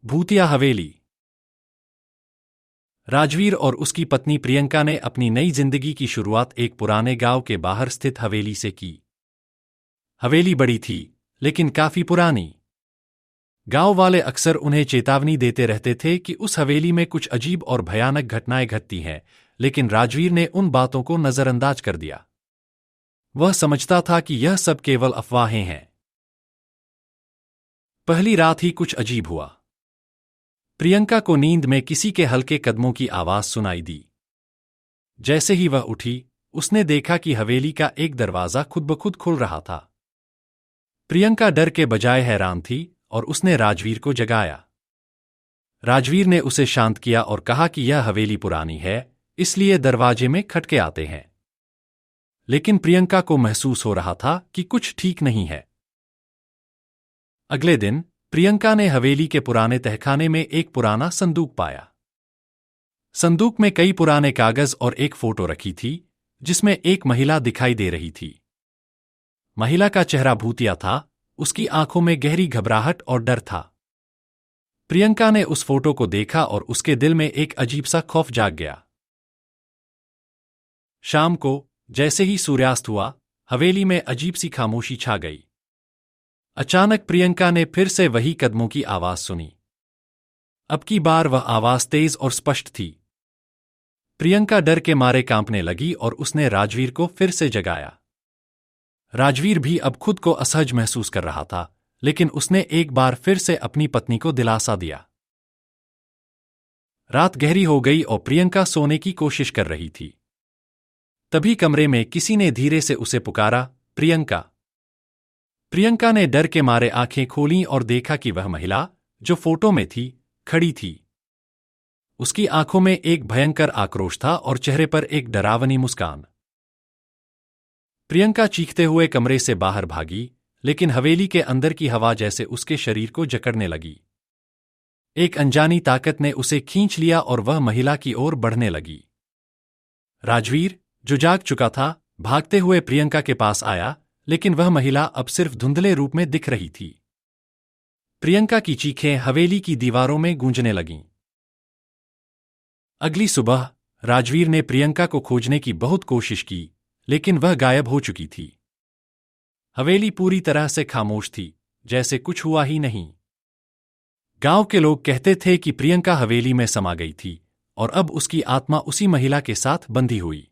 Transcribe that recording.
भूतिया हवेली। राजवीर और उसकी पत्नी प्रियंका ने अपनी नई जिंदगी की शुरुआत एक पुराने गांव के बाहर स्थित हवेली से की। हवेली बड़ी थी, लेकिन काफी पुरानी। गांव वाले अक्सर उन्हें चेतावनी देते रहते थे कि उस हवेली में कुछ अजीब और भयानक घटनाएं घटती हैं, लेकिन राजवीर ने उन बातों को नजरअंदाज कर दिया। वह समझता था कि यह सब केवल अफवाहें हैं। पहली रात ही कुछ अजीब हुआ। प्रियंका को नींद में किसी के हल्के कदमों की आवाज सुनाई दी। जैसे ही वह उठी, उसने देखा कि हवेली का एक दरवाजा खुद ब खुद खुल रहा था। प्रियंका डर के बजाय हैरान थी और उसने राजवीर को जगाया। राजवीर ने उसे शांत किया और कहा कि यह हवेली पुरानी है, इसलिए दरवाजे में खटके आते हैं। लेकिन प्रियंका को महसूस हो रहा था कि कुछ ठीक नहीं है। अगले दिन प्रियंका ने हवेली के पुराने तहखाने में एक पुराना संदूक पाया। संदूक में कई पुराने कागज और एक फोटो रखी थी, जिसमें एक महिला दिखाई दे रही थी। महिला का चेहरा भूतिया था, उसकी आंखों में गहरी घबराहट और डर था। प्रियंका ने उस फोटो को देखा और उसके दिल में एक अजीब सा खौफ जाग गया। शाम को, जैसे ही सूर्यास्त हुआ, हवेली में अजीब सी खामोशी छा गई। अचानक प्रियंका ने फिर से वही कदमों की आवाज सुनी। अब की बार वह आवाज तेज और स्पष्ट थी। प्रियंका डर के मारे कांपने लगी और उसने राजवीर को फिर से जगाया। राजवीर भी अब खुद को असहज महसूस कर रहा था, लेकिन उसने एक बार फिर से अपनी पत्नी को दिलासा दिया। रात गहरी हो गई और प्रियंका सोने की कोशिश कर रही थी। तभी कमरे में किसी ने धीरे से उसे पुकारा, प्रियंका। प्रियंका ने डर के मारे आंखें खोलीं और देखा कि वह महिला, जो फोटो में थी, खड़ी थी। उसकी आंखों में एक भयंकर आक्रोश था और चेहरे पर एक डरावनी मुस्कान। प्रियंका चीखते हुए कमरे से बाहर भागी, लेकिन हवेली के अंदर की हवा जैसे उसके शरीर को जकड़ने लगी। एक अनजानी ताकत ने उसे खींच लिया और वह महिला की ओर बढ़ने लगी। राजवीर, जो जाग चुका था, भागते हुए प्रियंका के पास आया, लेकिन वह महिला अब सिर्फ धुंधले रूप में दिख रही थी। प्रियंका की चीखें हवेली की दीवारों में गूंजने लगीं। अगली सुबह राजवीर ने प्रियंका को खोजने की बहुत कोशिश की, लेकिन वह गायब हो चुकी थी। हवेली पूरी तरह से खामोश थी, जैसे कुछ हुआ ही नहीं। गांव के लोग कहते थे कि प्रियंका हवेली में समा गई थी और अब उसकी आत्मा उसी महिला के साथ बंधी हुई।